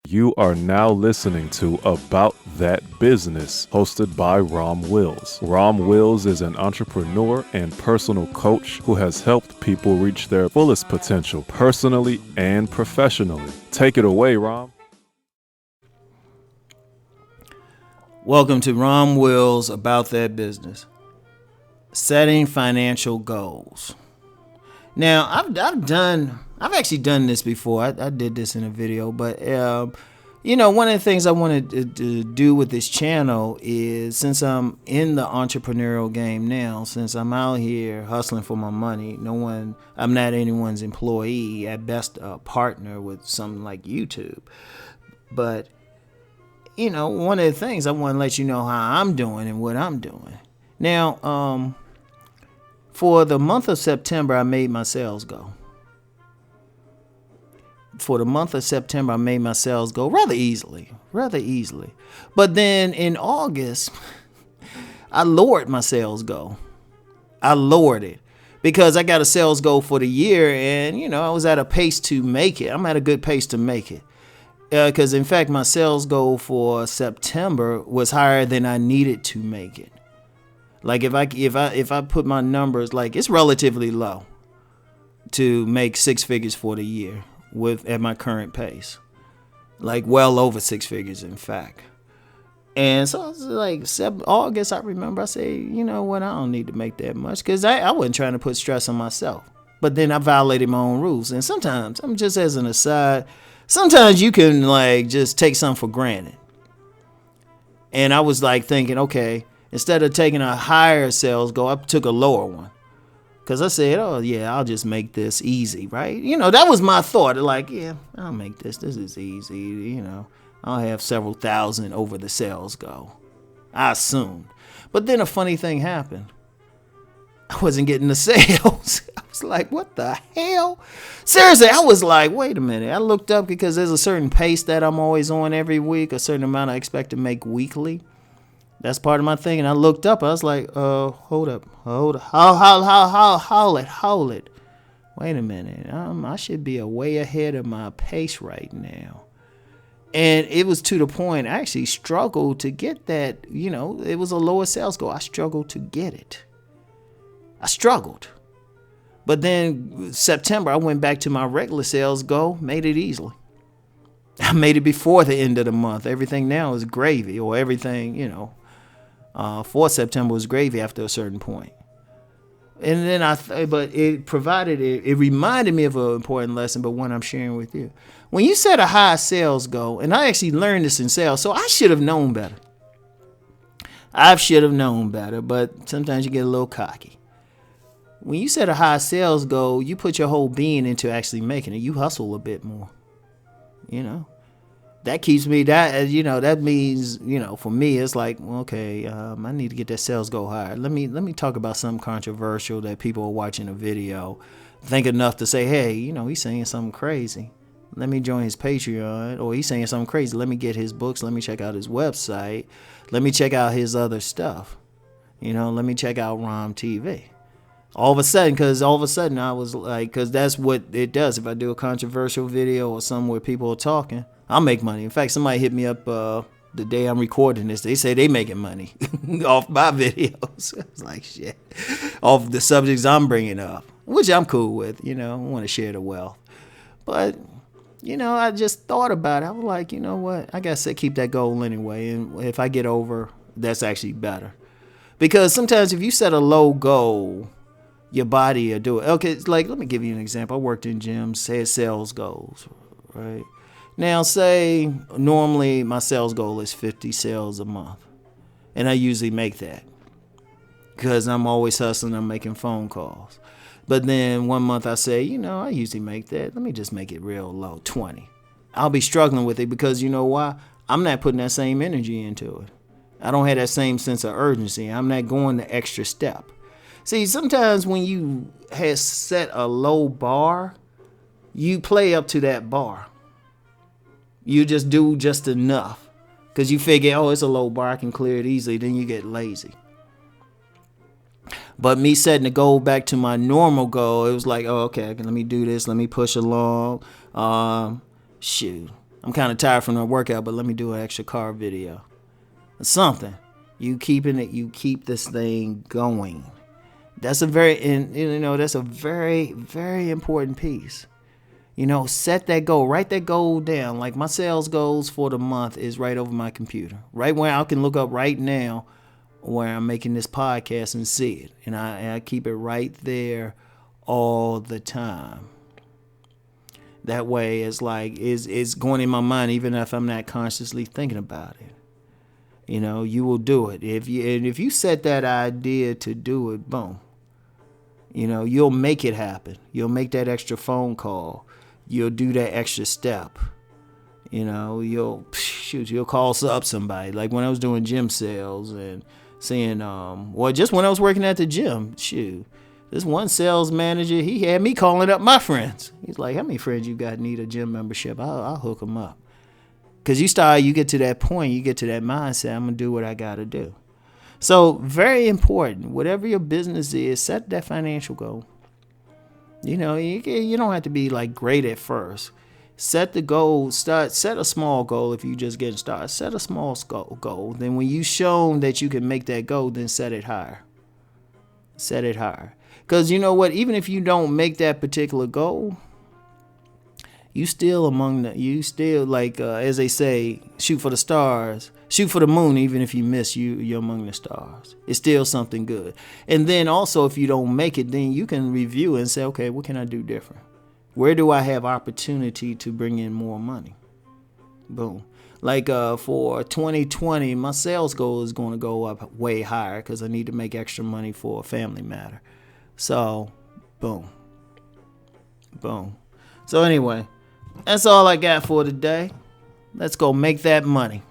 You are now listening to About That Business, hosted by Rom Wills. Rom Wills is an entrepreneur and personal coach who has helped people reach their fullest potential personally and professionally. Take it away, Rom. Welcome to Rom Wills About That Business. Setting financial goals. Now, I've actually done this before. I did this in a video, but one of the things I wanted to do with this channel is, since I'm in the entrepreneurial game now, since I'm out here hustling for my money, I'm not anyone's employee, at best a partner with something like YouTube. But one of the things I want to let you know how I'm doing and what I'm doing. Now, for the month of September, I made my sales go. For the month of September, I made my sales go rather easily. But then in August, I lowered my sales goal. I lowered it because I got a sales goal for the year, and I was at a pace to make it. I'm at a good pace to make it. Because in fact, my sales goal for September was higher than I needed to make it. Like if I put my numbers, like, it's relatively low to make six figures for the year at my current pace, like well over six figures, in fact. And so it's like August. I remember I said, you know what, I don't need to make that much, because I wasn't trying to put stress on myself. But then I violated my own rules. And sometimes, I'm just as an aside, sometimes you can like just take something for granted. And I was like thinking, okay, instead of taking a higher sales goal, I took a lower one. Because I said, oh, yeah, I'll just make this easy, right? That was my thought. Like, yeah, I'll make this. This is easy, I'll have several thousand over the sales goal, I assumed. But then a funny thing happened. I wasn't getting the sales. I was like, what the hell? Seriously, I was like, wait a minute. I looked up, because there's a certain pace that I'm always on every week, a certain amount I expect to make weekly. That's part of my thing. And I looked up. I was like, hold up. Hold it. Wait a minute. I should be way ahead of my pace right now. And it was to the point I actually struggled to get that. It was a lower sales goal. I struggled to get it. I struggled. But then September, I went back to my regular sales goal, made it easily. I made it before the end of the month. Everything now is gravy, or everything, for September was gravy after a certain point. And then but it reminded me of an important lesson, but one I'm sharing with you. When you set a high sales goal, and I actually learned this in sales, so I should have known better. But sometimes you get a little cocky. When you set a high sales goal, you put your whole being into actually making it. You hustle a bit more. That keeps me, that means, for me, it's like, okay, I need to get that sales goal higher. Let me talk about something controversial that people are watching a video, think enough to say, hey, he's saying something crazy. Let me join his Patreon. Or he's saying something crazy. Let me get his books. Let me check out his website. Let me check out his other stuff. Let me check out Rom TV. All of a sudden, I was like, because that's what it does. If I do a controversial video or something where people are talking, I'll make money. In fact, somebody hit me up the day I'm recording this. They say they making money off my videos. I was like, shit, off the subjects I'm bringing up, which I'm cool with. I want to share the wealth. But, I just thought about it. I was like, you know what? I got to keep that goal anyway. And if I get over, that's actually better. Because sometimes if you set a low goal, your body will do it. Okay, like, let me give you an example. I worked in gyms, had sales goals, right? Now, say normally my sales goal is 50 sales a month. And I usually make that because I'm always hustling. I'm making phone calls. But then one month I say, I usually make that. Let me just make it real low, 20. I'll be struggling with it because you know why? I'm not putting that same energy into it. I don't have that same sense of urgency. I'm not going the extra step. See, sometimes when you have set a low bar, you play up to that bar. You just do just enough because you figure, oh, it's a low bar, I can clear it easily. Then you get lazy. But me setting the goal back to my normal goal, it was like, oh, okay, let me do this. Let me push along. I'm I'm kind of tired from the workout, but let me do an extra car video. Something. You keep this thing going. That's a very important piece. Set that goal. Write that goal down. Like my sales goals for the month is right over my computer. Right where I can look up right now where I'm making this podcast and see it. And I keep it right there all the time. That way it's like it's going in my mind even if I'm not consciously thinking about it. You will do it. If you set that idea to do it, boom. You'll make it happen. You'll make that extra phone call. You'll do that extra step. You'll call up somebody. Like when I was doing gym sales and seeing, just when I was working at the gym, this one sales manager, he had me calling up my friends. He's like, how many friends you got need a gym membership? I'll hook them up. Because you get to that point, you get to that mindset, I'm going to do what I got to do. So very important, whatever your business is, set that financial goal. You don't have to be like great at first. Set the goal, set a small goal if you just getting started. Set a small goal. Then when you shown that you can make that goal, then set it higher. Set it higher. Because you know what, even if you don't make that particular goal, you still like, as they say, shoot for the stars, shoot for the moon. Even if you miss, you're among the stars. It's still something good. And then also, if you don't make it, then you can review and say, okay, what can I do different? Where do I have opportunity to bring in more money? Boom. Like for 2020, my sales goal is going to go up way higher because I need to make extra money for a family matter. So, boom. Boom. So anyway, that's all I got for today. Let's go make that money.